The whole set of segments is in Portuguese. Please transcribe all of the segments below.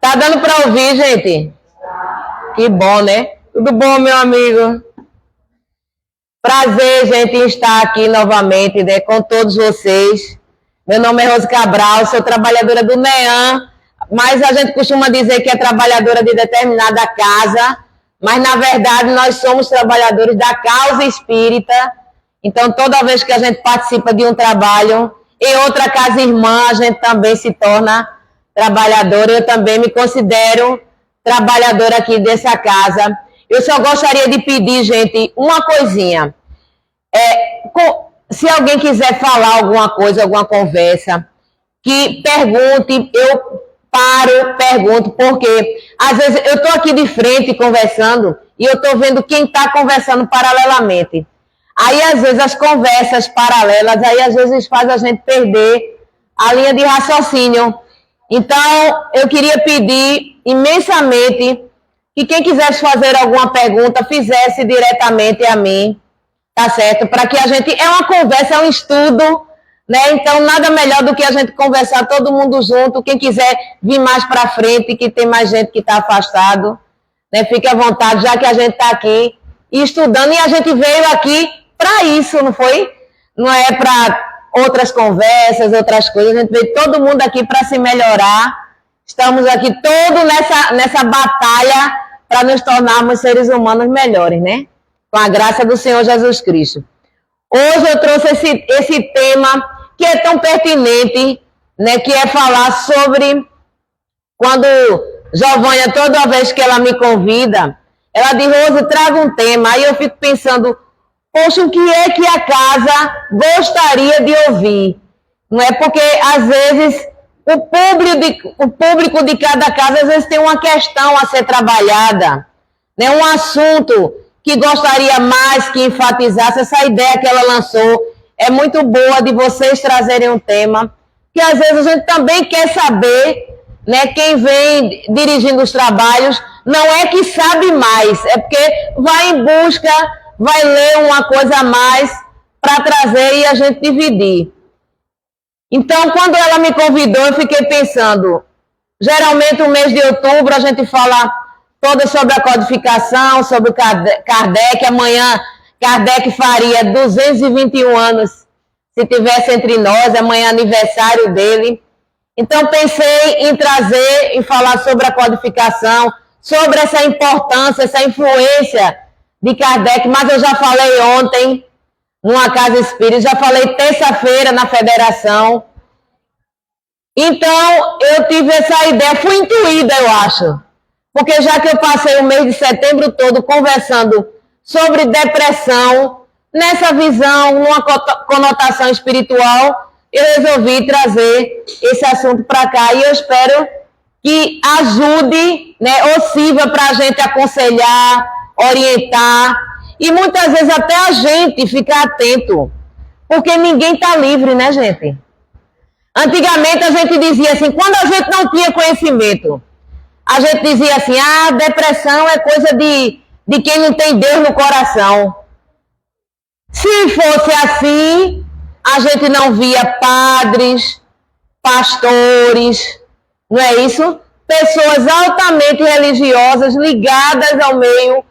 Tá dando para ouvir, gente? Que bom, né? Tudo bom, meu amigo? Prazer, gente, em estar aqui novamente, né, com todos vocês. Meu nome é Rose Cabral, sou trabalhadora do NEAM, mas a gente costuma dizer que é trabalhadora de determinada casa, mas na verdade nós somos trabalhadores da causa espírita. Então toda vez que a gente participa de um trabalho, em outra casa irmã, a gente também se torna trabalhadora. Eu também me considero trabalhadora aqui dessa casa. Eu só gostaria de pedir, gente, uma coisinha. Se alguém quiser falar alguma coisa, alguma conversa, que pergunte, eu pergunto, porque às vezes eu estou aqui de frente conversando e eu estou vendo quem está conversando paralelamente. Aí, às vezes, as conversas paralelas, aí às vezes faz a gente perder a linha de raciocínio. Então, eu queria pedir imensamente que quem quisesse fazer alguma pergunta, fizesse diretamente a mim, tá certo? Para que a gente... É uma conversa, é um estudo, né? Então, nada melhor do que a gente conversar todo mundo junto. Quem quiser vir mais para frente, que tem mais gente que está afastado, né? Fique à vontade, já que a gente está aqui estudando. E a gente veio aqui para isso, não foi? Não é para outras conversas, outras coisas. A gente veio todo mundo aqui para se melhorar. Estamos aqui todos nessa batalha para nos tornarmos seres humanos melhores, né? Com a graça do Senhor Jesus Cristo. Hoje eu trouxe esse tema que é tão pertinente, né? Que é falar sobre quando Giovânia, toda vez que ela me convida, ela diz, Rose, traga um tema. Aí eu fico pensando, poxa, o que é que a casa gostaria de ouvir? Não é? Porque, às vezes, o público de cada casa, às vezes, tem uma questão a ser trabalhada, né? Um assunto que gostaria mais que enfatizasse. Essa ideia que ela lançou é muito boa, de vocês trazerem um tema, que às vezes a gente também quer saber, né? Quem vem dirigindo os trabalhos não é que sabe mais, é porque vai em busca, vai ler uma coisa a mais para trazer e a gente dividir. Então, quando ela me convidou, eu fiquei pensando, geralmente o mês de outubro a gente fala toda sobre a codificação, sobre o Kardec. Amanhã Kardec faria 221 anos, se tivesse entre nós, amanhã é aniversário dele. Então pensei em trazer e falar sobre a codificação, sobre essa importância, essa influência de Kardec, mas eu já falei ontem numa casa espírita, já falei terça-feira na federação. Então eu tive essa ideia, fui intuída, eu acho. Porque já que eu passei o mês de setembro todo conversando sobre depressão, nessa visão, numa conotação espiritual, eu resolvi trazer esse assunto para cá e eu espero que ajude, né, ou sirva para a gente aconselhar, orientar e muitas vezes até a gente ficar atento, porque ninguém está livre, né, gente? Antigamente a gente dizia assim, quando a gente não tinha conhecimento, a gente dizia assim, depressão é coisa de quem não tem Deus no coração. Se fosse assim, a gente não via padres, pastores, não é isso? Pessoas altamente religiosas, ligadas ao meio,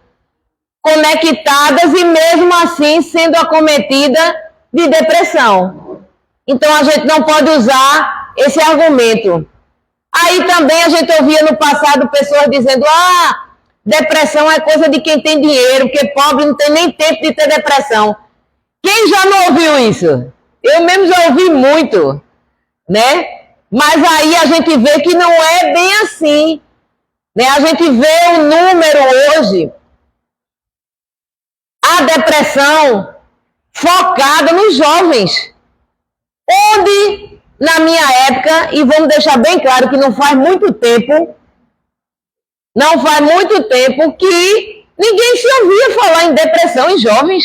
conectadas e mesmo assim sendo acometida de depressão. Então a gente não pode usar esse argumento. Aí também a gente ouvia no passado pessoas dizendo, depressão é coisa de quem tem dinheiro, porque pobre não tem nem tempo de ter depressão. Quem já não ouviu isso? Eu mesmo já ouvi muito, né? Mas aí a gente vê que não é bem assim, né? A gente vê o número hoje, a depressão focada nos jovens, onde na minha época, e vamos deixar bem claro que não faz muito tempo que ninguém se ouvia falar em depressão em jovens,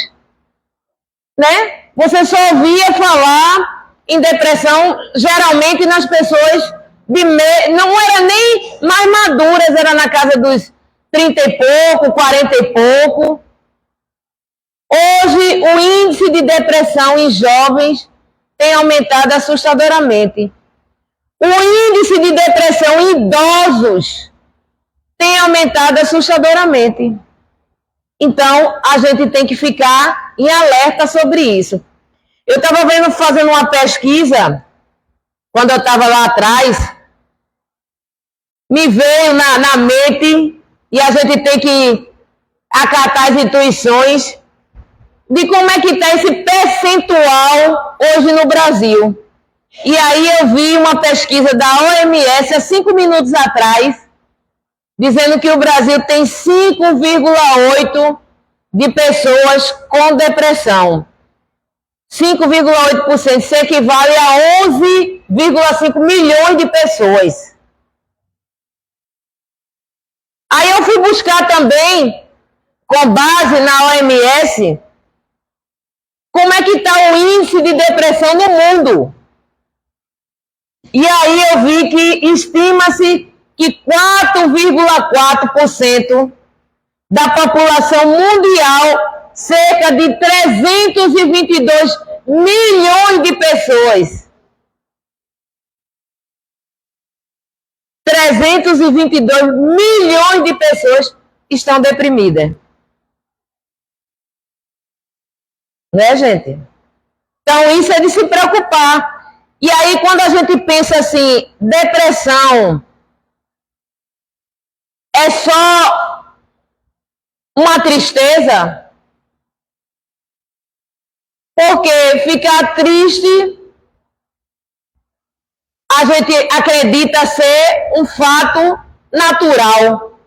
né? Você só ouvia falar em depressão geralmente nas pessoas não era nem mais maduras, era na casa dos 30 e pouco, 40 e pouco. Hoje o índice de depressão em jovens tem aumentado assustadoramente. O índice de depressão em idosos tem aumentado assustadoramente. Então, a gente tem que ficar em alerta sobre isso. Eu estava fazendo uma pesquisa, quando eu estava lá atrás, me veio na mente, e a gente tem que acatar as intuições, de como é que está esse percentual hoje no Brasil. E aí eu vi uma pesquisa da OMS há 5 minutos atrás, dizendo que o Brasil tem 5,8% de pessoas com depressão. 5,8% se equivale a 11,5 milhões de pessoas. Aí eu fui buscar também, com base na OMS, como é que está o índice de depressão no mundo. E aí eu vi que estima-se que 4,4% da população mundial, cerca de 322 milhões de pessoas, 322 milhões de pessoas estão deprimidas. Né, gente? Então, isso é de se preocupar. E aí, quando a gente pensa assim, depressão é só uma tristeza, porque ficar triste, a gente acredita ser um fato natural,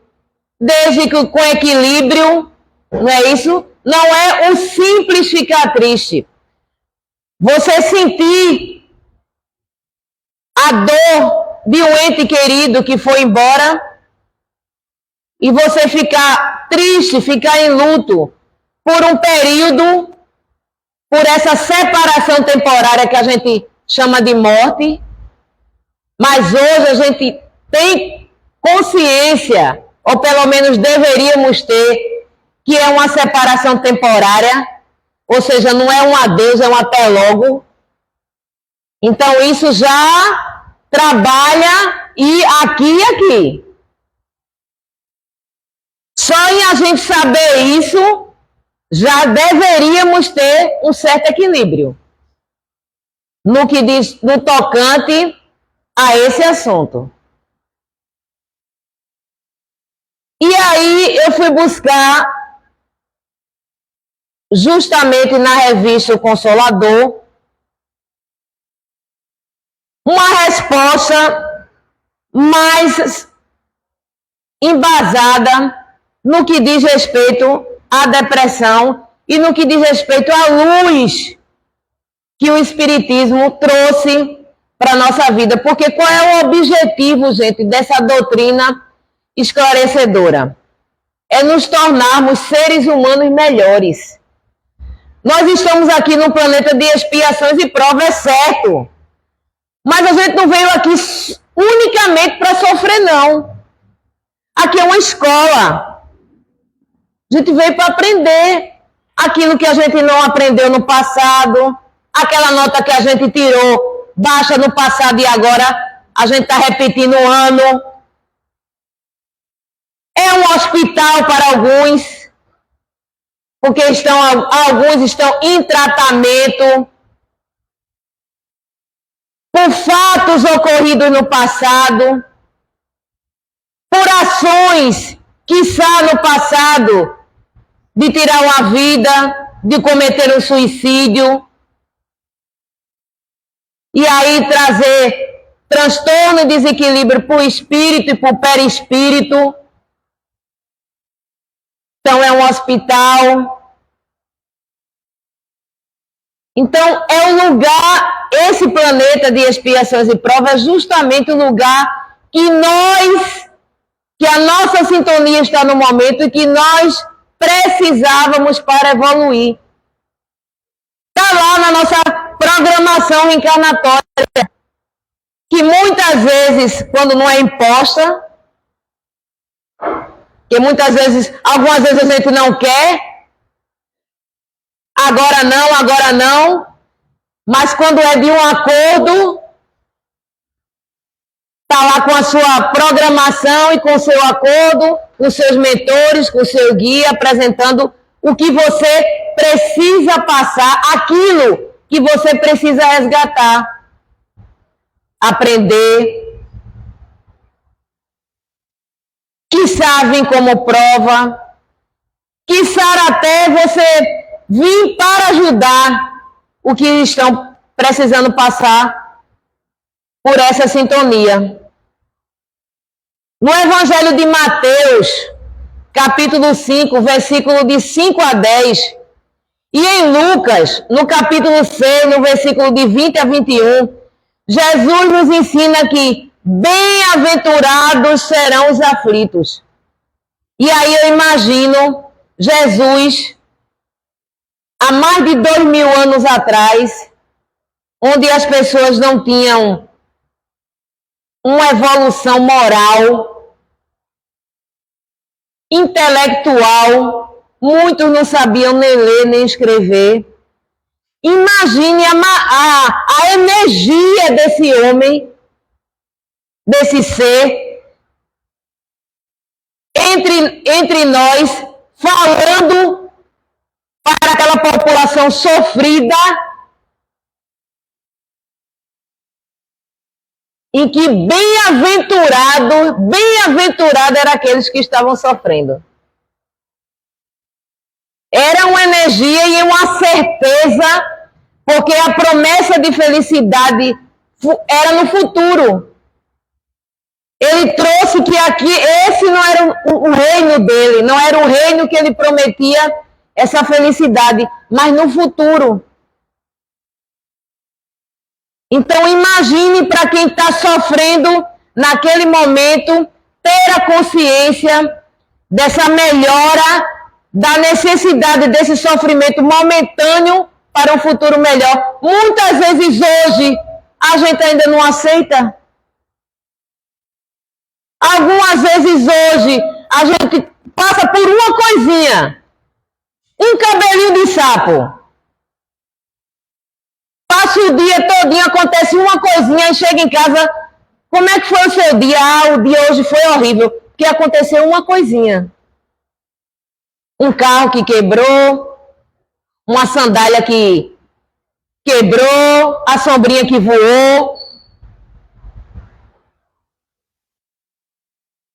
desde que com equilíbrio, não é isso? Não é um simples ficar triste. Você sentir a dor de um ente querido que foi embora e você ficar triste, ficar em luto por um período, por essa separação temporária que a gente chama de morte, mas hoje a gente tem consciência, ou pelo menos deveríamos ter, que é uma separação temporária, ou seja, não é um adeus, é um até logo. Então isso já trabalha e aqui. Só em a gente saber isso, já deveríamos ter um certo equilíbrio no que diz, no tocante a esse assunto. E aí eu fui buscar, justamente na revista O Consolador, uma resposta mais embasada no que diz respeito à depressão e no que diz respeito à luz que o Espiritismo trouxe para a nossa vida. Porque qual é o objetivo, gente, dessa doutrina esclarecedora? É nos tornarmos seres humanos melhores. Nós estamos aqui num planeta de expiações e provas, é certo. Mas a gente não veio aqui unicamente para sofrer, não. Aqui é uma escola. A gente veio para aprender aquilo que a gente não aprendeu no passado, aquela nota que a gente tirou baixa no passado e agora a gente está repetindo o ano. É um hospital para alguns, porque alguns estão em tratamento por fatos ocorridos no passado, por ações, quiçá no passado, de tirar uma vida, de cometer um suicídio, e aí trazer transtorno e desequilíbrio para o espírito e para o perispírito. Então é um hospital. Então é um lugar, esse planeta de expiações e provas é justamente o lugar que a nossa sintonia está no momento e que nós precisávamos para evoluir. Está lá na nossa programação reencarnatória, que muitas vezes, quando não é imposta, que muitas vezes, algumas vezes a gente não quer, agora não, mas quando é de um acordo, está lá com a sua programação e com o seu acordo, com seus mentores, com o seu guia, apresentando o que você precisa passar, aquilo que você precisa resgatar, aprender, quiçá vir como prova, quiçá até você vir para ajudar o que estão precisando passar por essa sintonia. No Evangelho de Mateus, capítulo 5, versículo de 5 a 10, e em Lucas, no capítulo 6, no versículo de 20 a 21, Jesus nos ensina que bem-aventurados serão os aflitos. E aí eu imagino Jesus, há mais de 2000 anos atrás, onde as pessoas não tinham uma evolução moral, intelectual, muitos não sabiam nem ler nem escrever. Imagine a energia desse homem, desse ser, entre nós, falando para aquela população sofrida, em que bem-aventurado eram aqueles que estavam sofrendo. Era uma energia e uma certeza, porque a promessa de felicidade era no futuro. Ele trouxe que aqui, esse não era o reino dele, não era o reino que ele prometia essa felicidade, mas no futuro. Então imagine para quem está sofrendo naquele momento, ter a consciência dessa melhora, da necessidade desse sofrimento momentâneo para um futuro melhor. Muitas vezes hoje a gente ainda não aceita. Algumas vezes hoje a gente passa por uma coisinha, um cabelinho de sapo. Passa o dia todinho, acontece uma coisinha e chega em casa, como é que foi o seu dia? Ah, o dia hoje foi horrível, porque aconteceu uma coisinha. Um carro que quebrou, uma sandália que quebrou, a sombrinha que voou,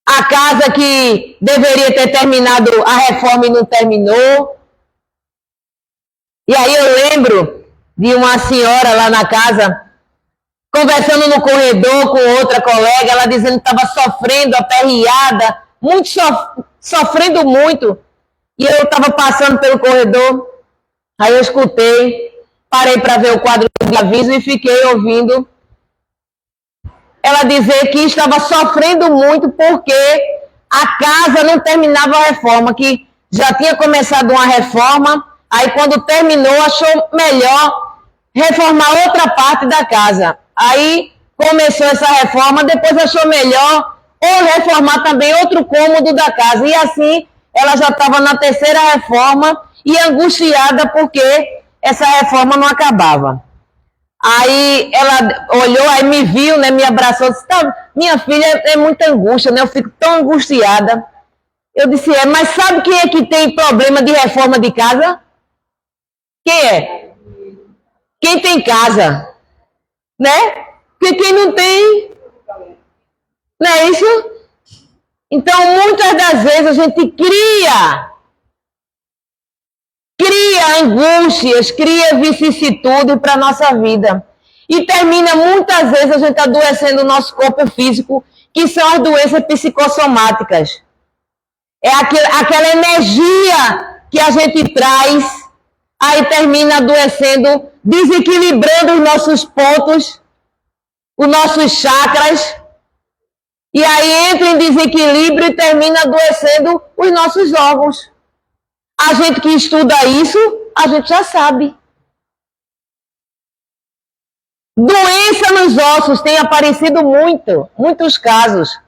a casa que deveria ter terminado a reforma e não terminou. E aí eu lembro de uma senhora lá na casa, conversando no corredor com outra colega, ela dizendo que estava sofrendo, aperreada, muito sofrendo muito. E eu estava passando pelo corredor, aí eu escutei, parei para ver o quadro de aviso e fiquei ouvindo ela dizer que estava sofrendo muito porque a casa não terminava a reforma, que já tinha começado uma reforma, aí quando terminou achou melhor reformar outra parte da casa. Aí começou essa reforma, depois achou melhor ou reformar também outro cômodo da casa. E assim ela já estava na terceira reforma e angustiada porque essa reforma não acabava. Aí ela olhou, aí me viu, né, me abraçou, disse, tá, minha filha é muita angústia, né, eu fico tão angustiada. Eu disse, mas sabe quem é que tem problema de reforma de casa? Quem é? Quem tem casa, né? Porque quem não tem, não é isso? Então, muitas das vezes a gente cria angústias, cria vicissitude para a nossa vida. E termina muitas vezes a gente adoecendo o nosso corpo físico, que são as doenças psicossomáticas. É aquela energia que a gente traz, aí termina adoecendo, desequilibrando os nossos pontos, os nossos chakras, e aí entra em desequilíbrio e termina adoecendo os nossos órgãos. A gente que estuda isso, a gente já sabe. Doença nos ossos tem aparecido muitos casos.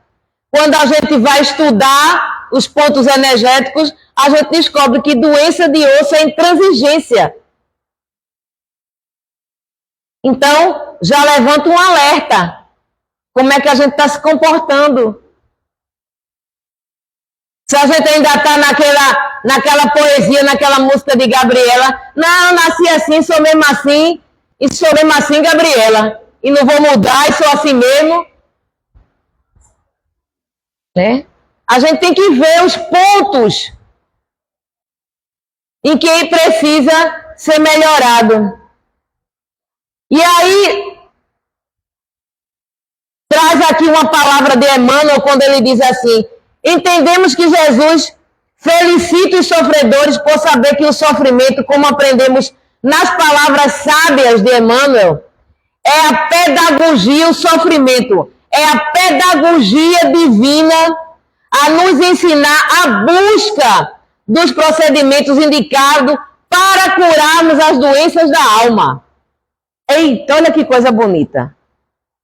Quando a gente vai estudar os pontos energéticos, a gente descobre que doença de osso é intransigência. Então, já levanta um alerta. Como é que a gente está se comportando? Se a gente ainda está naquela poesia, naquela música de Gabriela, não, nasci assim, sou mesmo assim, e sou mesmo assim, Gabriela, e não vou mudar, e sou assim mesmo. Né? A gente tem que ver os pontos em que precisa ser melhorado. E aí, traz aqui uma palavra de Emmanuel, quando ele diz assim: entendemos que Jesus felicita os sofredores por saber que o sofrimento, como aprendemos nas palavras sábias de Emmanuel, é a pedagogia, o sofrimento, é a pedagogia divina a nos ensinar a busca dos procedimentos indicados para curarmos as doenças da alma. Eita, olha que coisa bonita.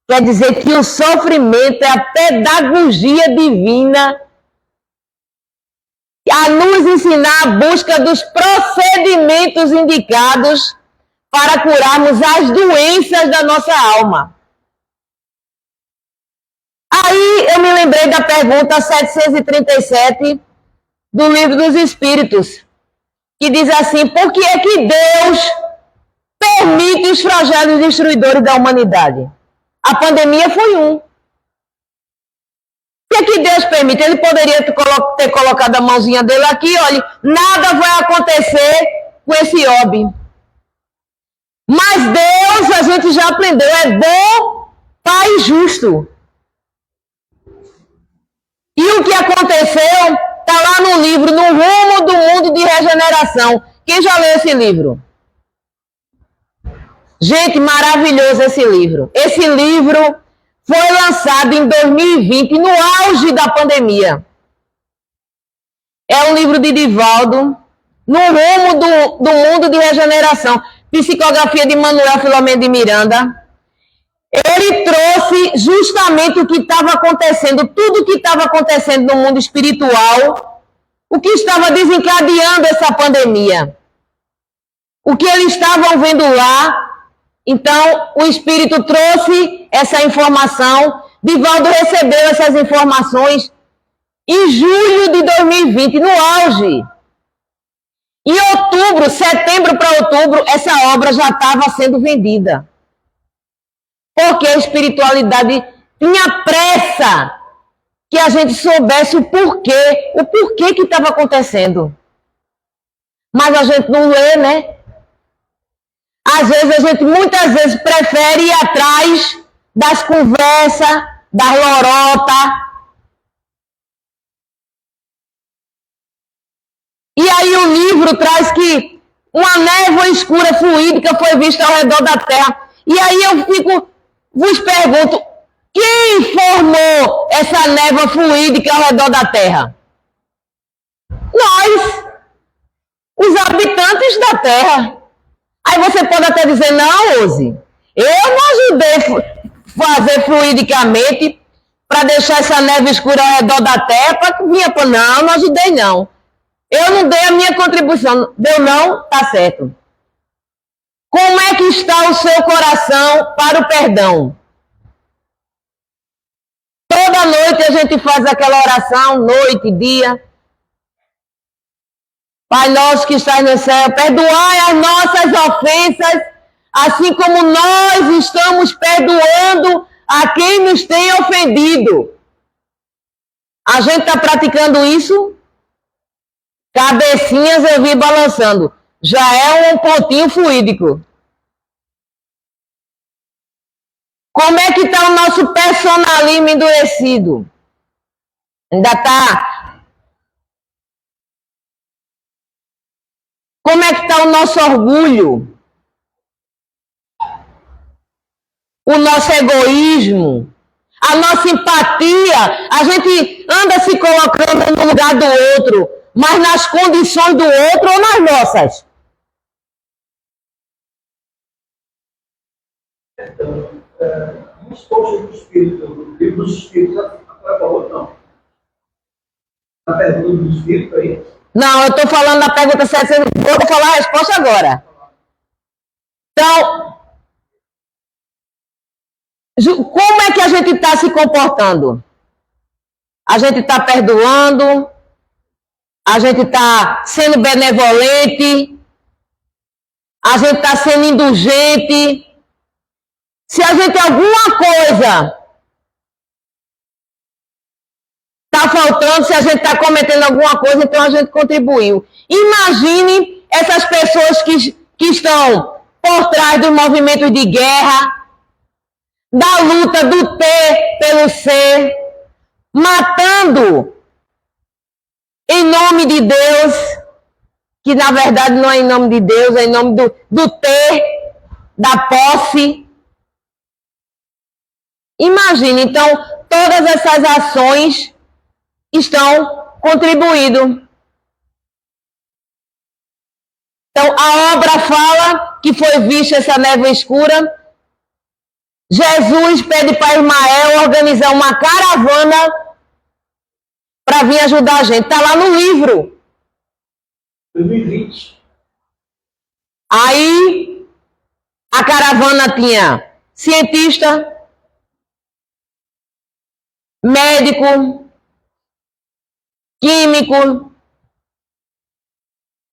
Quer dizer que o sofrimento é a pedagogia divina a nos ensinar a busca dos procedimentos indicados para curarmos as doenças da nossa alma. Aí eu me lembrei da pergunta 737 do Livro dos Espíritos, que diz assim: por que é que Deus permite os flagelos destruidores da humanidade? A pandemia foi um. O que Deus permite? Ele poderia ter colocado a mãozinha dele aqui, olha, nada vai acontecer com esse óbito. Mas Deus, a gente já aprendeu, é bom, Pai justo. E o que aconteceu está lá no livro, No Rumo do Mundo de Regeneração. Quem já leu esse livro? Gente, maravilhoso esse livro. Esse livro foi lançado em 2020, no auge da pandemia. É um livro de Divaldo, No Rumo do Mundo de Regeneração, psicografia de Manuel Filomeno de Miranda. Ele trouxe justamente o que estava acontecendo, tudo o que estava acontecendo no mundo espiritual, o que estava desencadeando essa pandemia, o que eles estavam vendo lá. Então, o Espírito trouxe essa informação, Divaldo recebeu essas informações em julho de 2020, no auge. Em outubro, setembro para outubro, essa obra já estava sendo vendida. Porque a espiritualidade tinha pressa que a gente soubesse o porquê que estava acontecendo. Mas a gente não lê, né? Às vezes a gente muitas vezes prefere ir atrás das conversas, das lorotas. E aí o livro traz que uma névoa escura fluídica foi vista ao redor da Terra. E aí eu vos pergunto, quem formou essa névoa fluídica ao redor da Terra? Nós, os habitantes da Terra. Aí você pode até dizer, não, Rose, eu não ajudei a fazer fluidicamente para deixar essa neve escura ao redor da Terra para que vinha para... Não ajudei não. Eu não dei a minha contribuição. Deu não? Tá certo. Como é que está o seu coração para o perdão? Toda noite a gente faz aquela oração, noite, dia. Pai nosso que estás no céu, perdoai as nossas ofensas, assim como nós estamos perdoando a quem nos tem ofendido. A gente está praticando isso? Cabecinhas eu vi balançando. Já é um pontinho fluídico. Como é que está o nosso personalismo endurecido? Ainda está... Como é que está o nosso orgulho? O nosso egoísmo? A nossa empatia? A gente anda se colocando no lugar do outro, mas nas condições do outro ou nas nossas? Nos cursos do Espírito, no livro dos Espíritos, agora falou, não. Na pergunta do Espírito aí. Não, eu estou falando da pergunta 700, vou falar a resposta agora. Então, Como é que a gente está se comportando? A gente está perdoando? A gente está sendo benevolente? A gente está sendo indulgente? Se a gente alguma coisa está faltando, se a gente está cometendo alguma coisa, então a gente contribuiu. Imagine essas pessoas que estão por trás dos movimentos de guerra, da luta do ter pelo ser, matando em nome de Deus, que na verdade não é em nome de Deus, é em nome do ter, da posse. Imagine, então, todas essas ações estão contribuindo. Então, a obra fala que foi vista essa névoa escura. Jesus pede para Ismael organizar uma caravana para vir ajudar a gente. Está lá no livro. 2020. Aí, a caravana tinha cientista, médico, químico,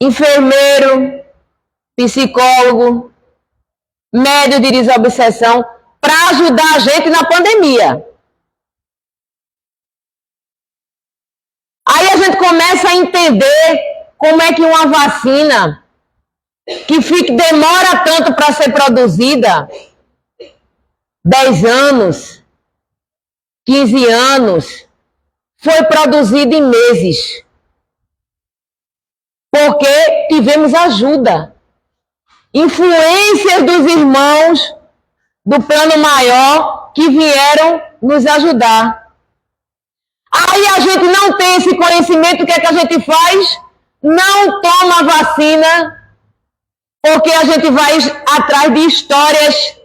enfermeiro, psicólogo, médico de desobsessão, para ajudar a gente na pandemia. Aí a gente começa a entender como é que uma vacina que demora tanto para ser produzida, 10 anos, 15 anos, foi produzida em meses. Porque tivemos ajuda. Influências dos irmãos do plano maior que vieram nos ajudar. Aí a gente não tem esse conhecimento, o que é que a gente faz? Não toma vacina, porque a gente vai atrás de histórias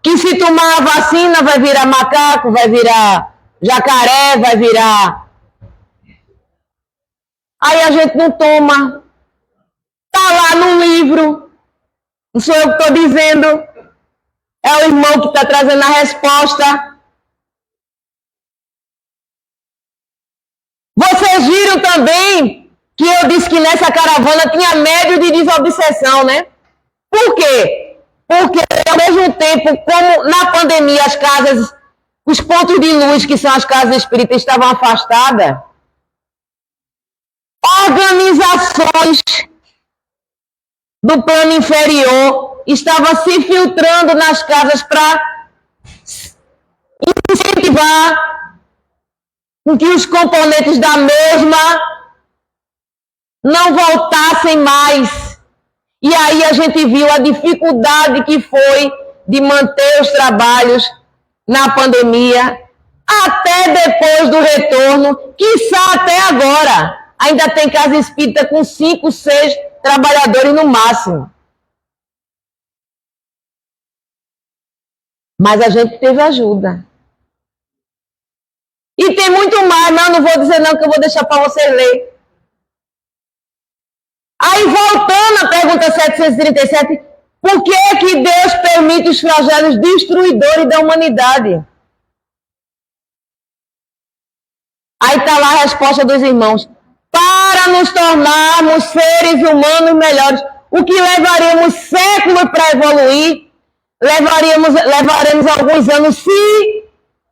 que se tomar a vacina vai virar macaco, vai virar jacaré, vai virar... Aí a gente não toma. Está lá no livro. Não sou eu que estou dizendo. É o irmão que está trazendo a resposta. Vocês viram também que eu disse que nessa caravana tinha médio de desobsessão, né? Por quê? Porque ao mesmo tempo, como na pandemia as casas, os pontos de luz, que são as casas espíritas, estavam afastadas, organizações do plano inferior estavam se filtrando nas casas para incentivar com que os componentes da mesma não voltassem mais. E aí a gente viu a dificuldade que foi de manter os trabalhos na pandemia, até depois do retorno, quiçá até agora. Ainda tem casa espírita com 5, 6 trabalhadores no máximo. Mas a gente teve ajuda. E tem muito mais, mas eu não vou dizer não, que eu vou deixar para vocês lerem. Aí, voltando à pergunta 737, por que é que Deus permite os flagelos destruidores da humanidade? Aí está lá a resposta dos irmãos. Para nos tornarmos seres humanos melhores. O que levaríamos séculos para evoluir, levaremos alguns anos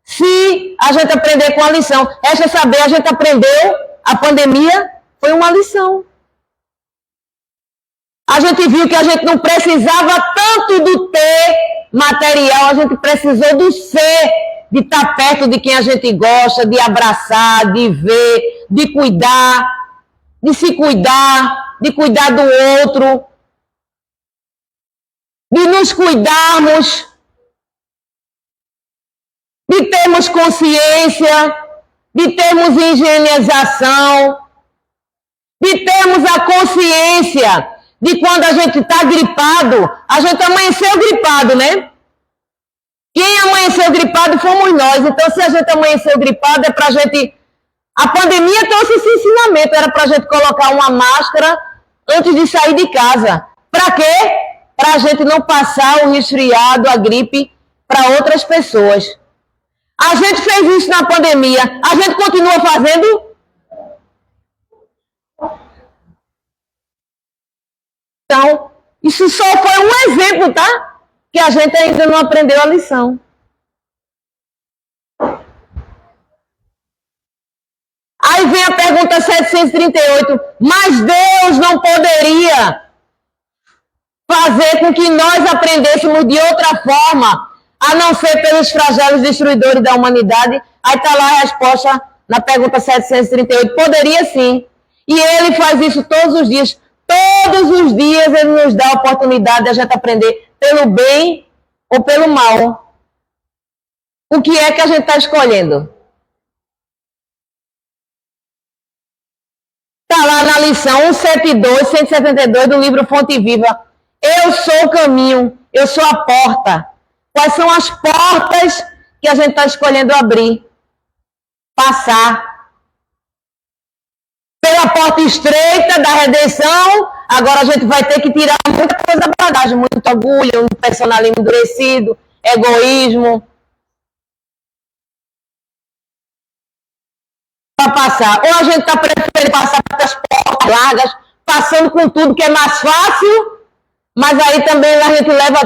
se a gente aprender com a lição. Essa saber, a gente aprendeu, a pandemia foi uma lição. A gente viu que a gente não precisava tanto do ter material, a gente precisou do ser, de estar perto de quem a gente gosta, de abraçar, de ver, de cuidar, de se cuidar, de cuidar do outro, de nos cuidarmos, de termos consciência, de termos higienização, de termos a consciência de quando a gente está gripado, a gente amanheceu gripado, né? Quem amanheceu gripado fomos nós. Então, se a gente amanheceu gripado, é para a gente... A pandemia trouxe esse ensinamento, era para a gente colocar uma máscara antes de sair de casa. Para quê? para a gente não passar o resfriado, a gripe para outras pessoas. A gente fez isso na pandemia, a gente continua fazendo? Então, isso só foi um exemplo, tá? Que a gente ainda não aprendeu a lição. Aí vem a pergunta 738, mas Deus não poderia fazer com que nós aprendêssemos de outra forma, a não ser pelos flagelos destruidores da humanidade? Aí está lá a resposta na pergunta 738, poderia sim. E ele faz isso todos os dias. Todos os dias ele nos dá a oportunidade de a gente aprender pelo bem ou pelo mal. O que é que a gente está escolhendo? Está lá na lição 172, 172 do livro Fonte Viva. Eu sou o caminho, eu sou a porta. Quais são as portas que a gente está escolhendo abrir? Passar. Pela porta estreita da redenção, agora a gente vai ter que tirar muita coisa da bagagem, muito orgulho, um personalismo endurecido, egoísmo. Para passar. Ou a gente está preferindo passar pelas portas largas, passando com tudo que é mais fácil, mas aí também a gente leva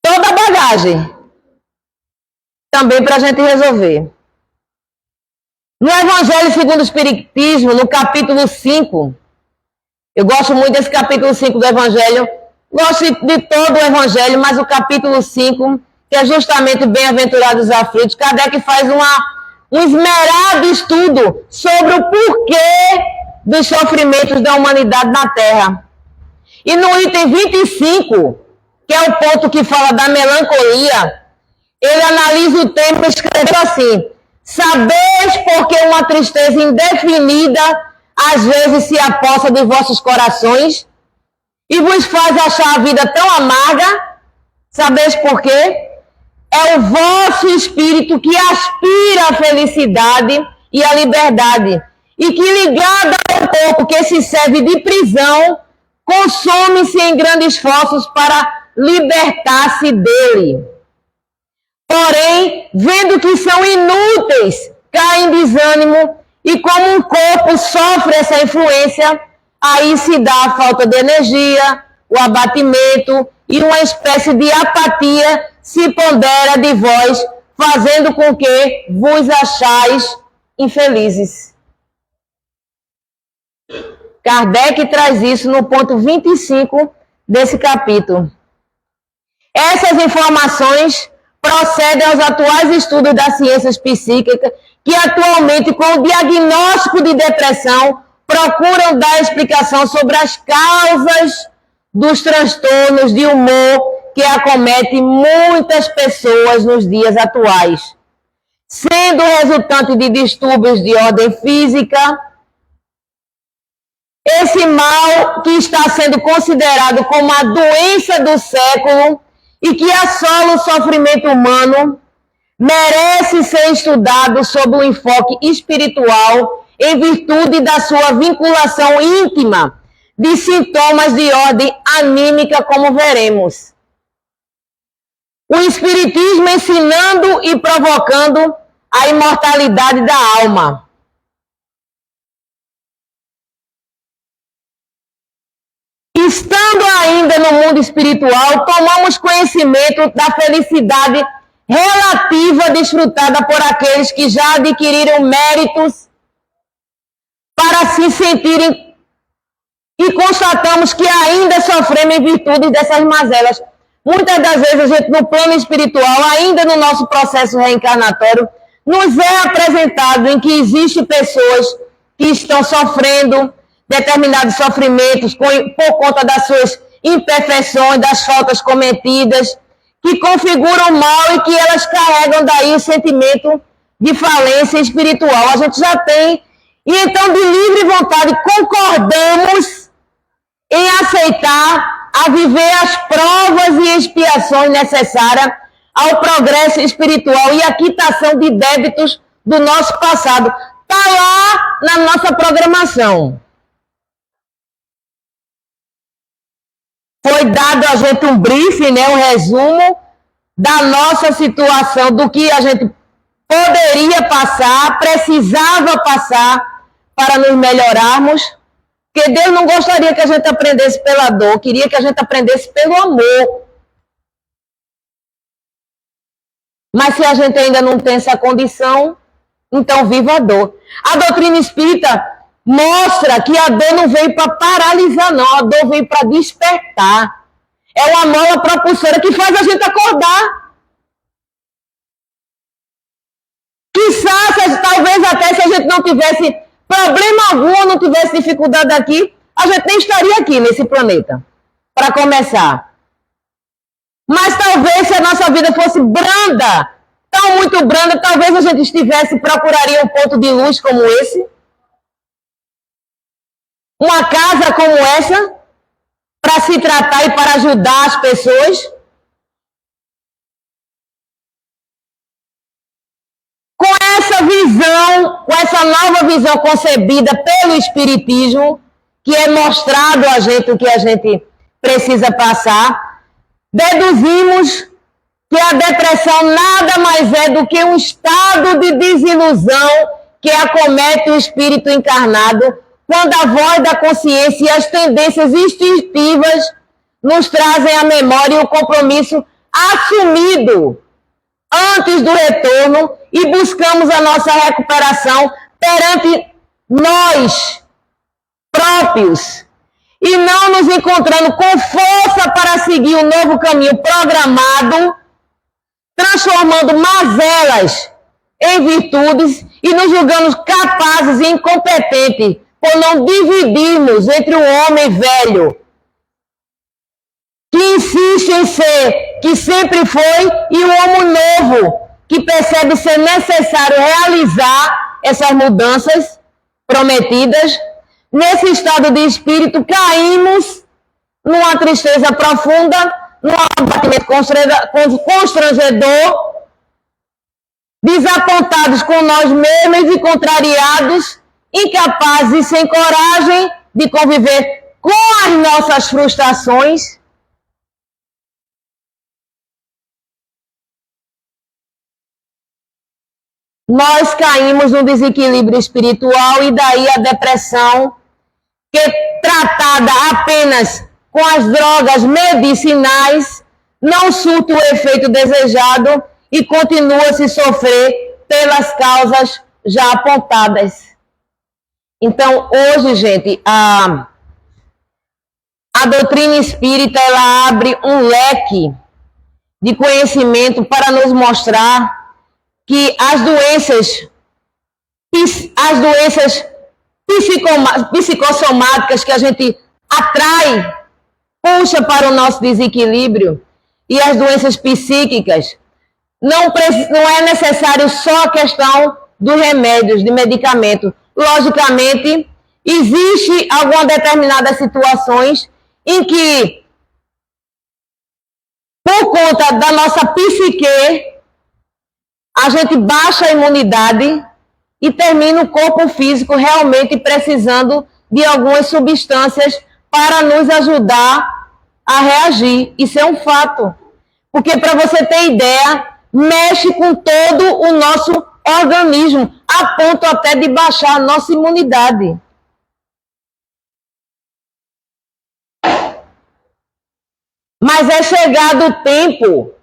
toda a bagagem também para a gente resolver. No Evangelho segundo o Espiritismo, no capítulo 5, eu gosto muito desse capítulo 5 do Evangelho, gosto de todo o Evangelho, mas o capítulo 5, que é justamente Bem-aventurados os aflitos, Kardec faz um esmerado estudo sobre o porquê dos sofrimentos da humanidade na Terra. E no item 25, que é o ponto que fala da melancolia, ele analisa o tema escrevendo assim: sabeis porque uma tristeza indefinida às vezes se apossa de vossos corações e vos faz achar a vida tão amarga? Sabeis por quê? É o vosso espírito que aspira à felicidade e à liberdade e que, ligado ao corpo que se serve de prisão, consome-se em grandes esforços para libertar-se dele. Porém, vendo que são inúteis, cai em desânimo e como um corpo sofre essa influência, aí se dá a falta de energia, o abatimento e uma espécie de apatia se pondera de vós, fazendo com que vos achais infelizes. Kardec traz isso no ponto 25 desse capítulo. Essas informações procedem aos atuais estudos das ciências psíquicas, que atualmente, com o diagnóstico de depressão, procuram dar explicação sobre as causas dos transtornos de humor que acometem muitas pessoas nos dias atuais, sendo resultante de distúrbios de ordem física. Esse mal que está sendo considerado como a doença do século e que assola o sofrimento humano, merece ser estudado sob um enfoque espiritual em virtude da sua vinculação íntima de sintomas de ordem anímica, como veremos. O Espiritismo ensinando e provocando a imortalidade da alma. Estando ainda no mundo espiritual, tomamos conhecimento da felicidade relativa desfrutada por aqueles que já adquiriram méritos para se sentirem, e constatamos que ainda sofremos em virtude dessas mazelas. Muitas das vezes a gente, no plano espiritual, ainda no nosso processo reencarnatório, nos é apresentado em que existem pessoas que estão sofrendo determinados sofrimentos por conta das suas imperfeições, das faltas cometidas, que configuram mal e que elas carregam daí o sentimento de falência espiritual. A gente já tem, e então de livre vontade concordamos em aceitar a viver as provas e expiações necessárias ao progresso espiritual e à quitação de débitos do nosso passado. Está lá na nossa programação. foi dado a gente um briefing, né, um resumo da nossa situação, do que a gente poderia passar, precisava passar para nos melhorarmos, porque Deus não gostaria que a gente aprendesse pela dor, queria que a gente aprendesse pelo amor. Mas se a gente ainda não tem essa condição, então viva a dor. A doutrina espírita mostra que a dor não veio para paralisar, não. A dor veio para despertar. É uma mola propulsora que faz a gente acordar. Quizá, talvez até se a gente não tivesse problema algum, não tivesse dificuldade aqui, a gente nem estaria aqui nesse planeta, para começar. Mas talvez se a nossa vida fosse branda, tão muito branda, talvez a gente procuraria um ponto de luz como esse, uma casa como essa, para se tratar e para ajudar as pessoas. Com essa visão, com essa nova visão concebida pelo Espiritismo, que é mostrado a gente o que a gente precisa passar, deduzimos que a depressão nada mais é do que um estado de desilusão que acomete o espírito encarnado quando a voz da consciência e as tendências instintivas nos trazem à memória o compromisso assumido antes do retorno e buscamos a nossa recuperação perante nós próprios e não nos encontrando com força para seguir o novo caminho programado, transformando mazelas em virtudes e nos julgamos capazes e incompetentes por não dividirmos entre o homem velho, que insiste em ser, que sempre foi, e o homem novo, que percebe ser necessário realizar essas mudanças prometidas. Nesse estado de espírito, caímos numa tristeza profunda, num abatimento constrangedor, desapontados com nós mesmos e contrariados, incapazes e sem coragem de conviver com as nossas frustrações. Nós caímos no desequilíbrio espiritual e daí a depressão, que tratada apenas com as drogas medicinais, não surte o efeito desejado e continua a se sofrer pelas causas já apontadas. Então, hoje, gente, a doutrina espírita, ela abre um leque de conhecimento para nos mostrar que as doenças psicossomáticas que a gente atrai, puxa para o nosso desequilíbrio, e as doenças psíquicas, não é necessário só a questão dos remédios, de medicamento. Logicamente, existe algumas determinadas situações em que, por conta da nossa psique, a gente baixa a imunidade e termina o corpo físico realmente precisando de algumas substâncias para nos ajudar a reagir. Isso é um fato. Porque, para você ter ideia, mexe com todo o nosso organismo, a ponto até de baixar a nossa imunidade. Mas é chegado o tempo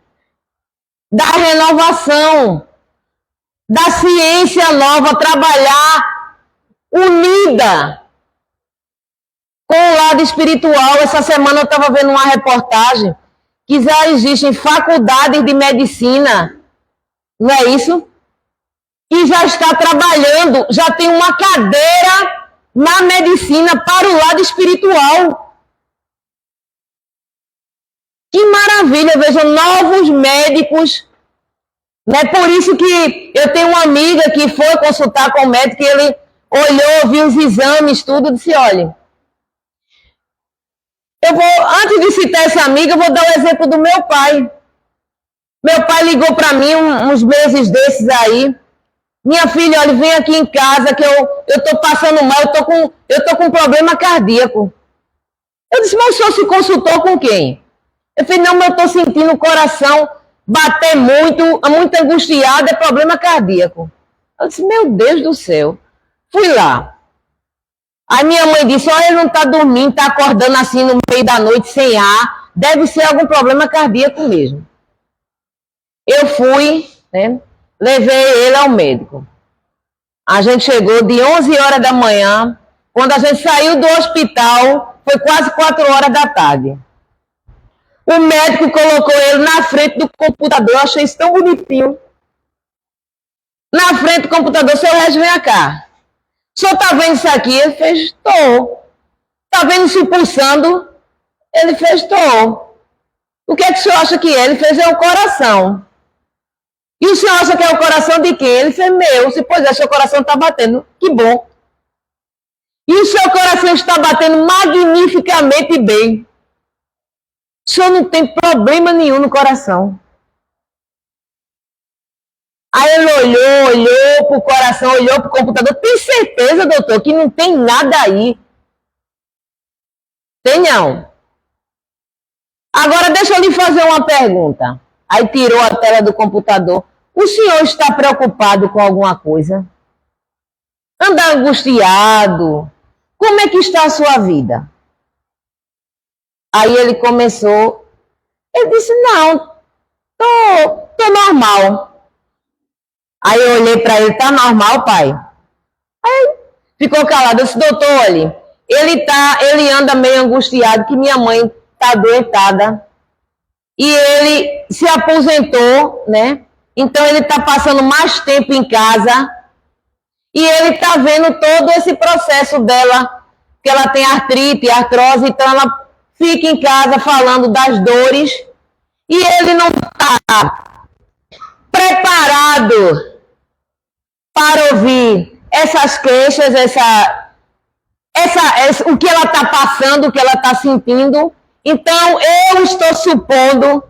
da renovação, da ciência nova, trabalhar unida com o lado espiritual. Essa semana eu estava vendo uma reportagem que já existem faculdades de medicina, não é isso? E já está trabalhando, já tem uma cadeira na medicina para o lado espiritual. Que maravilha, veja, novos médicos, né? Por isso que eu tenho uma amiga que foi consultar com o médico, e ele olhou, viu os exames, tudo, disse, olha, antes de citar essa amiga, eu vou dar o exemplo do meu pai. Meu pai ligou para mim uns meses desses aí, minha filha, olha, vem aqui em casa que eu tô passando mal, eu tô com problema cardíaco. Eu disse, mas o senhor se consultou com quem? Eu falei, não, mas eu estou sentindo o coração bater muito angustiado, é problema cardíaco. Eu disse, meu Deus do céu. Fui lá. Aí minha mãe disse, olha, ele não está dormindo, está acordando assim no meio da noite sem ar, deve ser algum problema cardíaco mesmo. Eu fui, né, levei ele ao médico. A gente chegou de 11 horas da manhã, quando a gente saiu do hospital, foi quase 4 horas da tarde. O médico colocou ele na frente do computador, eu achei isso tão bonitinho. Na frente do computador, seu Régio, vem cá. O senhor está vendo isso aqui? Ele fez, estou. Está vendo isso pulsando? Ele fez, estou. O que é que o senhor acha que é? Ele fez, é o coração. E o senhor acha que é o coração de quem? Ele fez, meu. Se pois é, seu coração está batendo. Que bom. E o seu coração está batendo magnificamente bem. O senhor não tem problema nenhum no coração. Aí ele olhou para o coração, olhou para o computador. Tem certeza, doutor, que não tem nada aí? Tem não. Agora deixa eu lhe fazer uma pergunta. Aí tirou a tela do computador. O senhor está preocupado com alguma coisa? Anda angustiado? Como é que está a sua vida? Aí ele começou. Ele disse, não, tô normal. Aí eu olhei para ele, tá normal, pai? Aí ficou calado. Eu disse, doutor, olha, ele anda meio angustiado, que minha mãe tá adoentada. E ele se aposentou, né? Então ele tá passando mais tempo em casa. E ele tá vendo todo esse processo dela, que ela tem artrite, artrose, então ela fica em casa falando das dores. E ele não tá preparado para ouvir essas queixas, o que ela está passando, o que ela está sentindo. Então, eu estou supondo,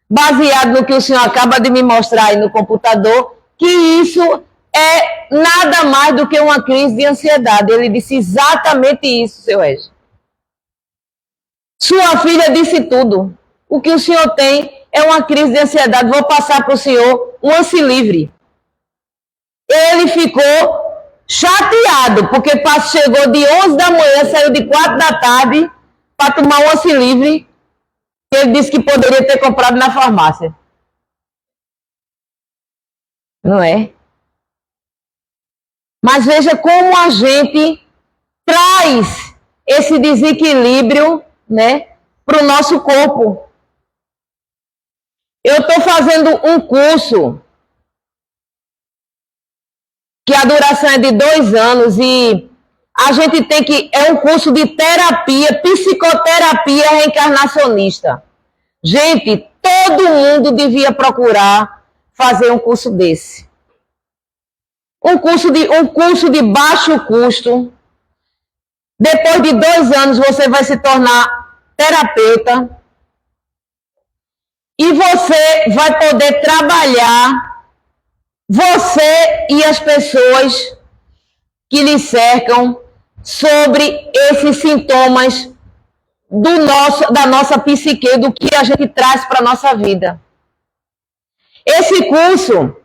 baseado no que o senhor acaba de me mostrar aí no computador, que isso é nada mais do que uma crise de ansiedade. Ele disse exatamente isso, seu Régio. Sua filha disse tudo. O que o senhor tem é uma crise de ansiedade. Vou passar para o senhor um lance livre. Ele ficou chateado, porque chegou de 11 da manhã, saiu de 4 da tarde para tomar um lance livre. Ele disse que poderia ter comprado na farmácia. Não é? Mas veja como a gente traz esse desequilíbrio, né, para o nosso corpo. Eu estou fazendo um curso que a duração é de 2 anos e a gente tem que... É um curso de terapia, psicoterapia reencarnacionista. Gente, todo mundo devia procurar fazer um curso desse. Um curso de baixo custo. Depois de 2 anos você vai se tornar terapeuta. E você vai poder trabalhar, você e as pessoas que lhe cercam, sobre esses sintomas da nossa psique, do que a gente traz para a nossa vida. Esse curso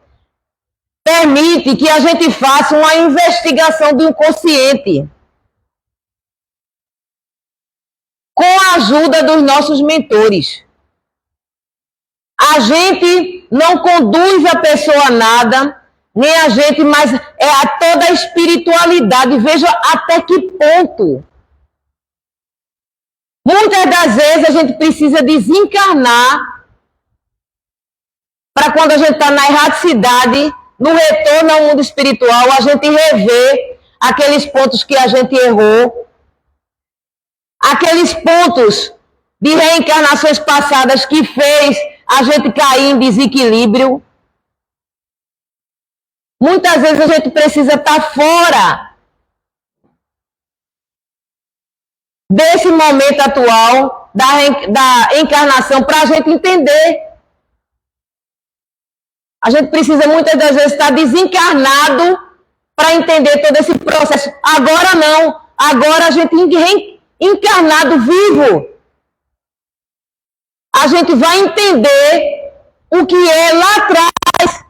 permite que a gente faça uma investigação do inconsciente, com a ajuda dos nossos mentores. A gente não conduz a pessoa a nada, nem a gente, mas é a toda a espiritualidade. Veja até que ponto. Muitas das vezes a gente precisa desencarnar para quando a gente está na erraticidade, no retorno ao mundo espiritual, a gente rever aqueles pontos que a gente errou, aqueles pontos de reencarnações passadas que fez a gente cair em desequilíbrio. Muitas vezes a gente precisa estar fora desse momento atual da encarnação para a gente entender. A gente precisa muitas das vezes estar desencarnado para entender todo esse processo. Agora não. Agora a gente encarnado vivo. A gente vai entender o que é lá atrás.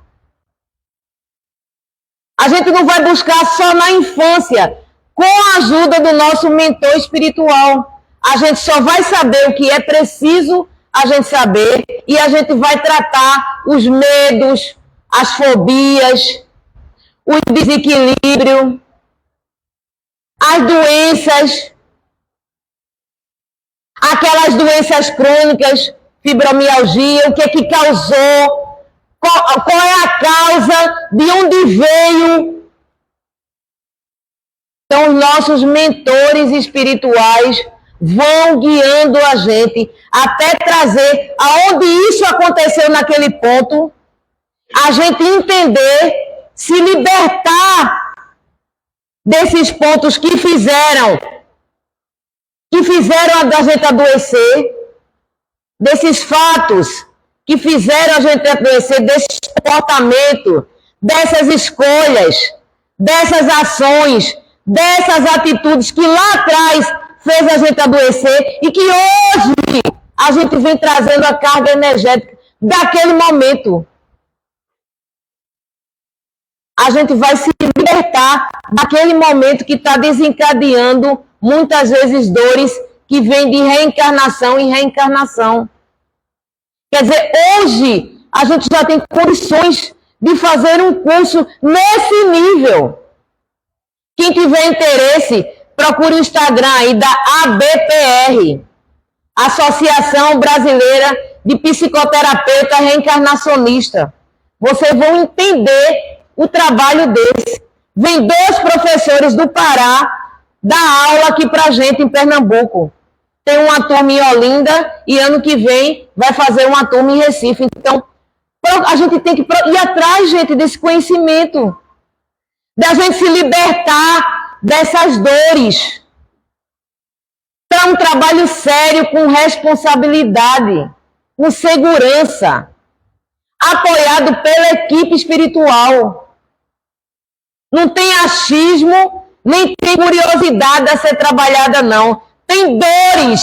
A gente não vai buscar só na infância, com a ajuda do nosso mentor espiritual. A gente só vai saber o que é preciso a gente saber e a gente vai tratar os medos, as fobias, o desequilíbrio, as doenças, aquelas doenças crônicas, fibromialgia, o que é que causou, qual é a causa, de onde veio. Então, os nossos mentores espirituais vão guiando a gente até trazer aonde isso aconteceu naquele ponto, a gente entender, se libertar desses pontos que fizeram a gente adoecer, desses fatos que fizeram a gente adoecer, desse comportamento, dessas escolhas, dessas ações, dessas atitudes que lá atrás fez a gente adoecer e que hoje a gente vem trazendo a carga energética daquele momento. A gente vai se libertar daquele momento que está desencadeando muitas vezes dores que vêm de reencarnação em reencarnação. Quer dizer, hoje a gente já tem condições de fazer um curso nesse nível. Quem tiver interesse, procure o Instagram aí da ABPR, Associação Brasileira de Psicoterapeuta Reencarnacionista. Vocês vão entender o trabalho desse. Vem 2 professores do Pará dar aula aqui pra gente em Pernambuco. Tem uma turma em Olinda e ano que vem vai fazer uma turma em Recife. Então, a gente tem que ir atrás, gente, desse conhecimento. Da gente se libertar dessas dores. Para um trabalho sério, com responsabilidade, com segurança, apoiado pela equipe espiritual. Não tem achismo, nem tem curiosidade a ser trabalhada, não. Tem dores.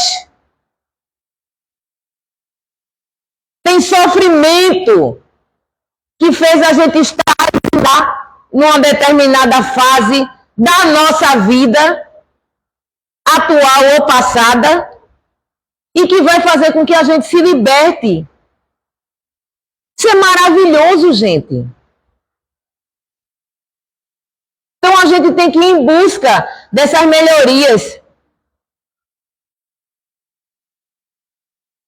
Tem sofrimento que fez a gente estar lá numa determinada fase da nossa vida, atual ou passada, e que vai fazer com que a gente se liberte. Isso é maravilhoso, gente. Então a gente tem que ir em busca dessas melhorias.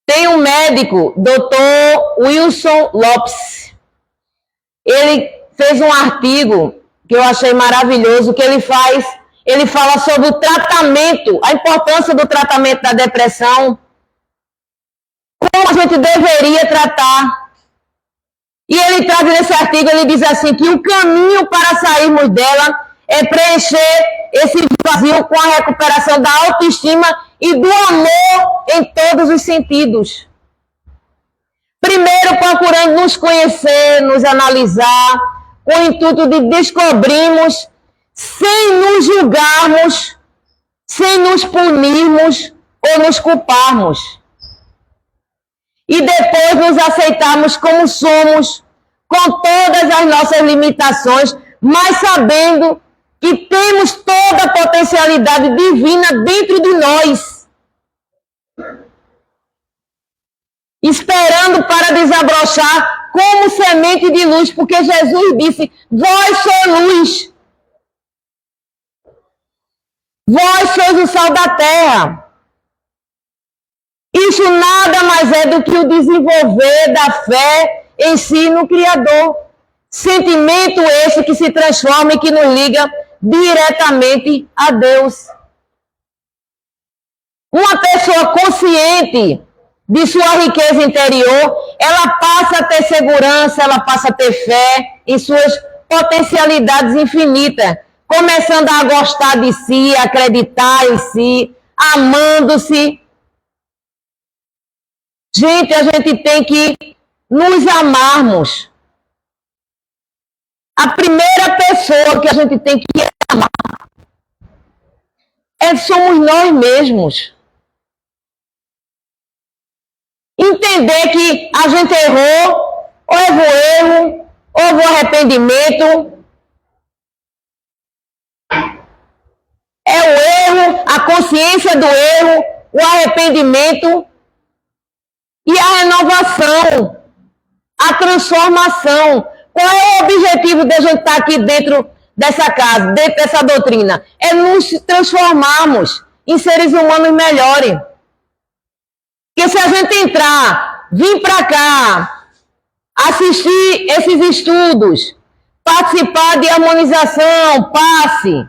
Tem um médico, Dr. Wilson Lopes. Ele fez um artigo que eu achei maravilhoso, que ele fala sobre o tratamento, a importância do tratamento da depressão, como a gente deveria tratar. E ele traz nesse artigo, ele diz assim, que o caminho para sairmos dela é preencher esse vazio com a recuperação da autoestima e do amor em todos os sentidos. Primeiro, procurando nos conhecer, nos analisar, com o intuito de descobrirmos, sem nos julgarmos, sem nos punirmos ou nos culparmos. E depois nos aceitarmos como somos, com todas as nossas limitações, mas sabendo que temos toda a potencialidade divina dentro de nós. Esperando para desabrochar como semente de luz, porque Jesus disse, vós sois luz. Vós sois o sal da terra. Isso nada mais é do que o desenvolver da fé em si no Criador. Sentimento esse que se transforma e que nos liga diretamente a Deus. Uma pessoa consciente de sua riqueza interior, ela passa a ter segurança, ela passa a ter fé em suas potencialidades infinitas, começando a gostar de si, a acreditar em si, amando-se. Gente, a gente tem que nos amarmos. A primeira pessoa que a gente tem que amar somos nós mesmos. Entender que a gente errou, houve o erro, houve o arrependimento. É o erro, a consciência do erro, o arrependimento e a renovação, a transformação. Qual é o objetivo de a gente estar aqui dentro dessa casa, dentro dessa doutrina? É nos transformarmos em seres humanos melhores. Porque se a gente entrar, vir para cá, assistir esses estudos, participar de harmonização, passe,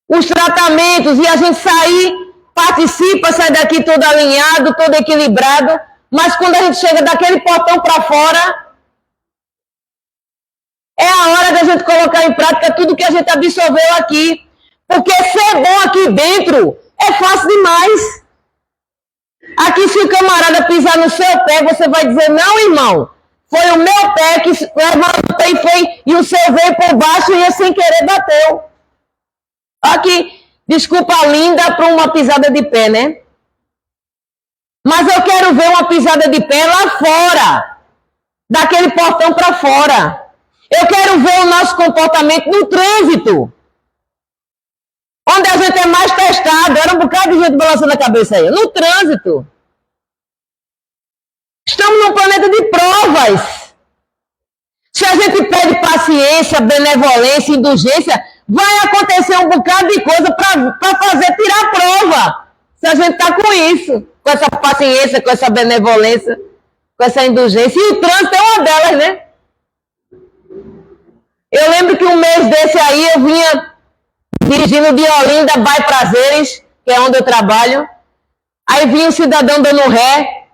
os tratamentos, e a gente sair, participa, sai daqui todo alinhado, todo equilibrado, mas quando a gente chega daquele portão para fora, é a hora da gente colocar em prática tudo que a gente absorveu aqui. Porque ser bom aqui dentro é fácil demais. Aqui, se o camarada pisar no seu pé, você vai dizer, não, irmão, foi o meu pé que levantei e o seu veio por baixo e eu sem querer bateu. Aqui, desculpa linda para uma pisada de pé, né? Mas eu quero ver uma pisada de pé lá fora, daquele portão para fora. Eu quero ver o nosso comportamento no trânsito, onde a gente é mais testado. Era um bocado de gente balançando a cabeça aí. No trânsito. Estamos num planeta de provas. Se a gente pede paciência, benevolência, indulgência, vai acontecer um bocado de coisa para fazer tirar a prova. Se a gente está com isso, com essa paciência, com essa benevolência, com essa indulgência. E o trânsito é uma delas, né? Eu lembro que um mês desse aí eu vinha dirigindo de Olinda, Bairro Prazeres, que é onde eu trabalho. Aí vinha um cidadão dando ré.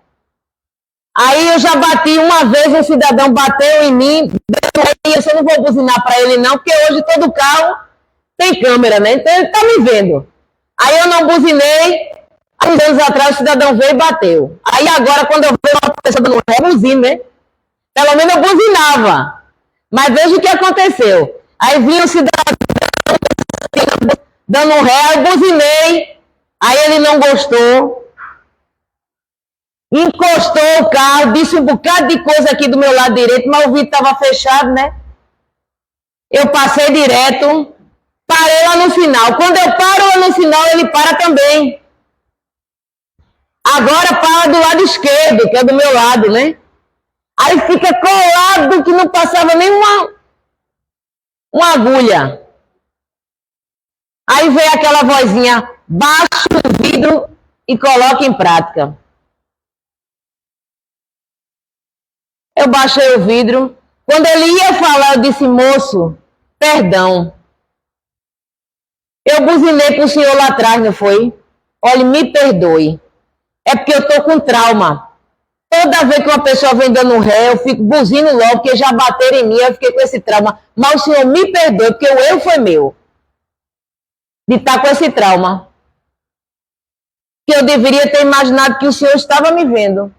Aí eu já bati uma vez, um cidadão bateu em mim, e eu só não vou buzinar para ele não, porque hoje todo carro tem câmera, né? Então ele tá me vendo. Aí eu não buzinei, há uns anos atrás o cidadão veio e bateu. Aí agora quando eu vejo uma pessoa dando ré, eu buzino, né? Pelo menos eu buzinava. Mas veja o que aconteceu. Aí vinha um cidadão dando ré, eu buzinei, aí ele não gostou. Encostou o carro, disse um bocado de coisa aqui do meu lado direito, mas o vidro estava fechado, né? Eu passei direto, parei lá no final. Quando eu paro lá no final, ele para também. Agora para do lado esquerdo, que é do meu lado, né? Aí fica colado que não passava nem uma agulha. Aí veio aquela vozinha, baixa o vidro e coloca em prática. Eu baixei o vidro. Quando ele ia falar, eu disse, moço, perdão. Eu buzinei para o senhor lá atrás, não foi? Olha, me perdoe. É porque eu estou com trauma. Toda vez que uma pessoa vem dando ré, eu fico buzino logo, porque já bateram em mim, eu fiquei com esse trauma. Mas o senhor me perdoe, porque o erro foi meu. De estar com esse trauma. Que eu deveria ter imaginado que o senhor estava me vendo.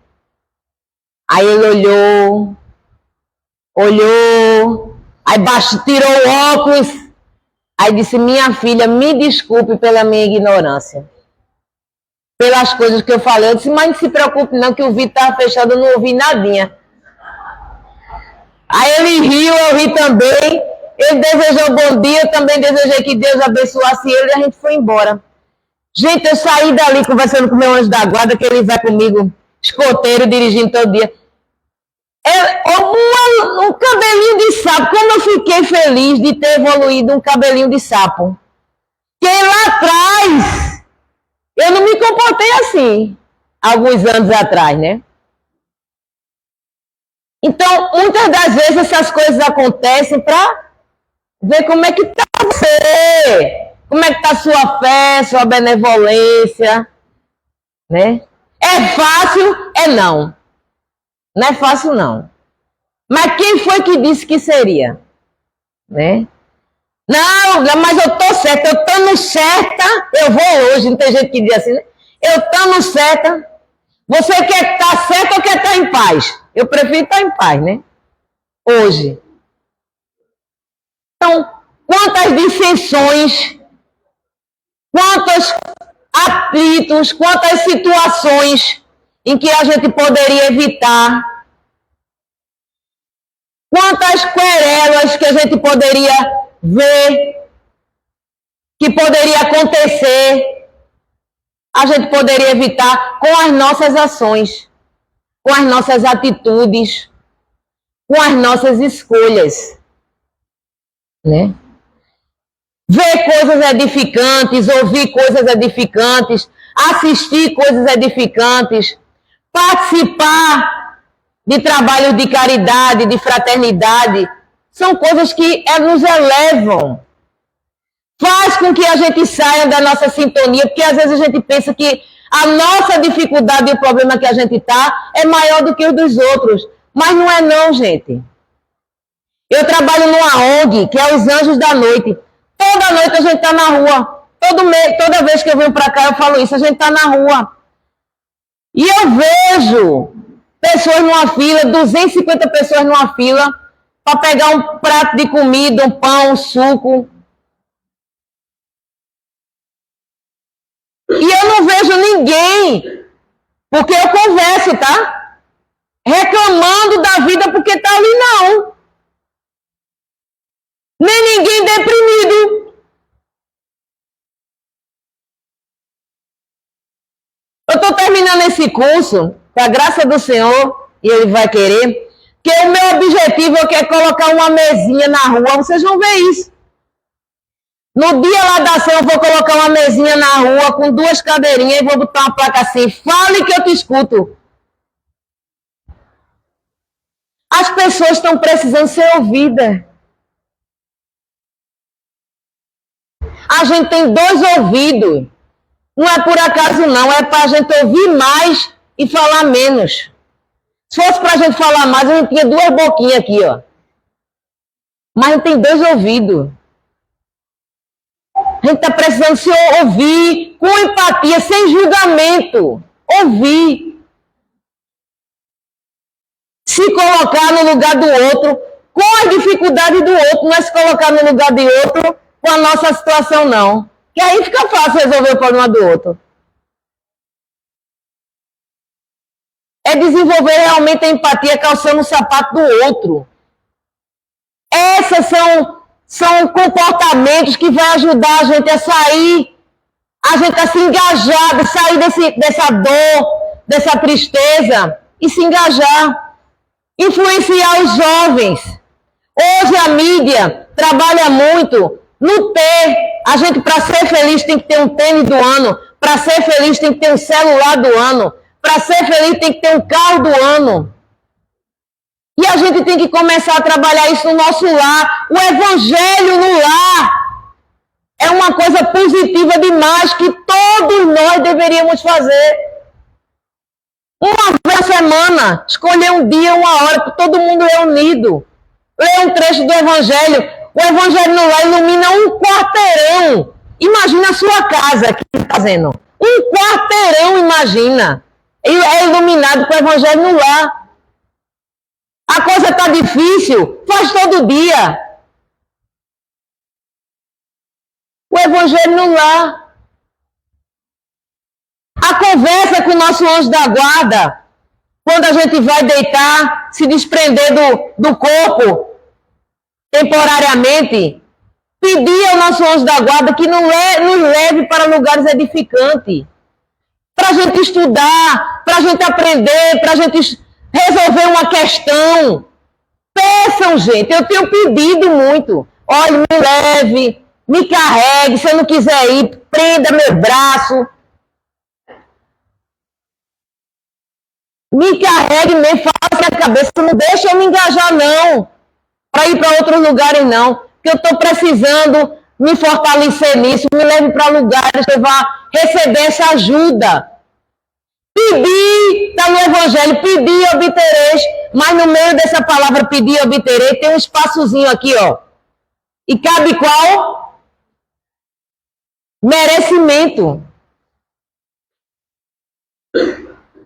Aí ele olhou, aí tirou o óculos, aí disse, minha filha, me desculpe pela minha ignorância, pelas coisas que eu falei. Eu disse, mas não se preocupe não, que o vidro estava fechado, eu não ouvi nadinha. Aí ele riu, eu ri também, ele desejou bom dia, eu também desejei que Deus abençoasse ele, e a gente foi embora. Gente, eu saí dali conversando com o meu anjo da guarda, que ele vai comigo, escoteiro, dirigindo todo dia. Um cabelinho de sapo. Como eu fiquei feliz de ter evoluído um cabelinho de sapo. Que lá atrás, eu não me comportei assim, alguns anos atrás, né? Então, muitas das vezes essas coisas acontecem para ver como é que está você, como é que está sua fé, sua benevolência, né? É fácil? É não. Não é fácil, não. Mas quem foi que disse que seria? Né? Não, mas eu estou certa. Eu estando certa, eu vou hoje. Não tem gente que diz assim, né? Eu estando certa. Você quer estar certa ou quer estar em paz? Eu prefiro estar em paz, né? Hoje. Então, quantas dissensões Quantos atritos, quantas situações em que a gente poderia evitar, quantas querelas que a gente poderia ver, que poderia acontecer, a gente poderia evitar com as nossas ações, com as nossas atitudes, com as nossas escolhas, né? Ver coisas edificantes, ouvir coisas edificantes, assistir coisas edificantes, participar de trabalhos de caridade, de fraternidade, são coisas que nos elevam. Faz com que a gente saia da nossa sintonia, porque às vezes a gente pensa que a nossa dificuldade e o problema que a gente está é maior do que o dos outros. Mas não é não, gente. Eu trabalho numa ONG, que é os Anjos da Noite. Toda noite a gente está na rua. Toda vez que eu venho para cá eu falo isso, a gente está na rua. E eu vejo pessoas numa fila, 250 pessoas numa fila, para pegar um prato de comida, um pão, um suco. E eu não vejo ninguém, porque eu converso, tá? Reclamando da vida porque tá ali, não. Nem ninguém deprimido. Eu estou terminando esse curso, com a graça do Senhor, e Ele vai querer, que o meu objetivo é colocar uma mesinha na rua, vocês vão ver isso. No dia lá da ação, eu vou colocar uma mesinha na rua com 2 cadeirinhas e vou botar uma placa assim, fale que eu te escuto. As pessoas estão precisando ser ouvidas. A gente tem 2 ouvidos. Não é por acaso não, é para a gente ouvir mais e falar menos. Se fosse para a gente falar mais, a gente tinha 2 boquinhas aqui, ó. Mas a gente tem 2 ouvidos. A gente está precisando se ouvir com empatia, sem julgamento. Ouvir. Se colocar no lugar do outro, com as dificuldades do outro, não é se colocar no lugar de outro com a nossa situação, não. Que aí fica fácil resolver o problema do outro. É desenvolver realmente a empatia calçando o sapato do outro. Esses são comportamentos que vão ajudar a gente a sair, a gente a se engajar, sair dessa dor, dessa tristeza e se engajar. Influenciar os jovens. Hoje a mídia trabalha muito no ter. A gente, para ser feliz, tem que ter um tênis do ano. Para ser feliz, tem que ter um celular do ano. Para ser feliz, tem que ter um carro do ano. E a gente tem que começar a trabalhar isso no nosso lar. O evangelho no lar é uma coisa positiva demais que todos nós deveríamos fazer. Uma vez por semana, escolher um dia, uma hora, para todo mundo reunido. Ler um trecho do evangelho. O evangelho no lar ilumina um quarteirão. Imagina a sua casa que está fazendo. Um quarteirão, imagina. É iluminado com o evangelho no lar. A coisa está difícil, faz todo dia. O evangelho no lar. A conversa com o nosso anjo da guarda. Quando a gente vai deitar, se desprender do corpo temporariamente, pedir ao nosso anjo da guarda que nos leve para lugares edificantes. Para a gente estudar, para a gente aprender, para a gente resolver uma questão. Peçam, gente. Eu tenho pedido muito. Olha, me leve, me carregue. Se eu não quiser ir, prenda meu braço. Me carregue mesmo, faça a cabeça. Não deixa eu me engajar, não. Para ir para outros lugares, não. Porque eu estou precisando me fortalecer nisso. Me leve para lugares que eu vá receber essa ajuda. Pedir, está no Evangelho, pedir e obtereis, mas no meio dessa palavra pedir e obtereis tem um espaçozinho aqui, ó. E cabe qual? Merecimento.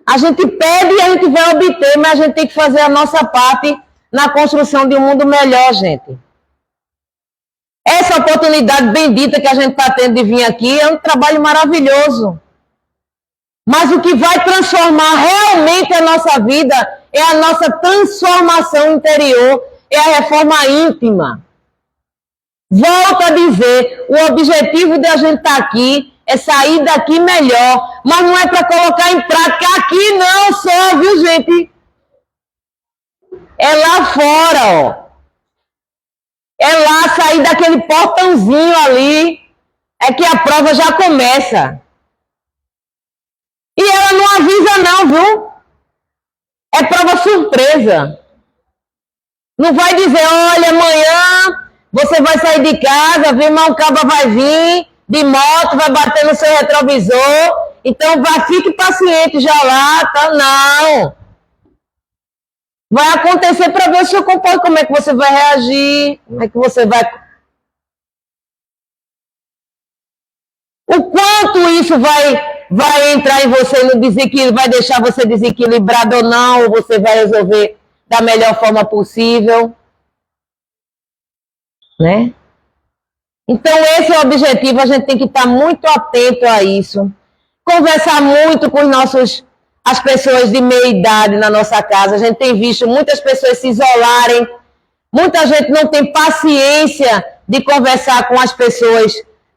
A gente pede e a gente vai obter, mas a gente tem que fazer a nossa parte na construção de um mundo melhor, gente. Essa oportunidade bendita que a gente está tendo de vir aqui é um trabalho maravilhoso. Mas o que vai transformar realmente a nossa vida é a nossa transformação interior, é a reforma íntima. Volto a dizer, o objetivo de a gente estar aqui é sair daqui melhor, mas não é para colocar em prática aqui não só, viu gente? É lá fora, ó. É lá sair daquele portãozinho ali, é que a prova já começa. E ela não avisa não, viu? É prova surpresa. Não vai dizer, olha, amanhã você vai sair de casa, viu, mas o cabo vai vir de moto, vai bater no seu retrovisor, então fique paciente já lá, tá? Não. Vai acontecer para ver o seu comportamento, como é que você vai reagir, como é que você vai... O quanto isso vai entrar em você no desequilíbrio, vai deixar você desequilibrado ou não, ou você vai resolver da melhor forma possível, né? Então esse é o objetivo, a gente tem que estar muito atento a isso, conversar muito com as pessoas de meia idade na nossa casa. A gente tem visto muitas pessoas se isolarem, muita gente não tem paciência de conversar com as pessoas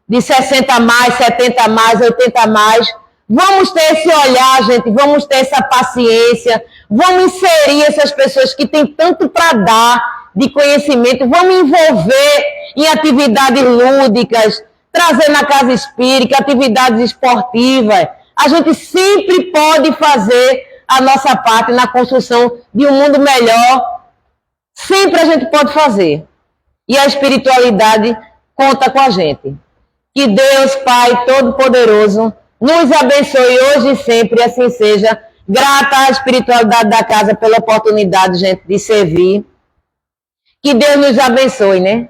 de 60 a mais, 70 a mais, 80 a mais. Vamos ter esse olhar, gente, vamos ter essa paciência, vamos inserir essas pessoas que têm tanto para dar de conhecimento, vamos envolver em atividades lúdicas, trazer na casa espírita, atividades esportivas. A gente sempre pode fazer a nossa parte na construção de um mundo melhor. Sempre a gente pode fazer. E a espiritualidade conta com a gente. Que Deus, Pai Todo-Poderoso, nos abençoe hoje e sempre, assim seja. Grata à espiritualidade da casa pela oportunidade, gente, de servir. Que Deus nos abençoe, né?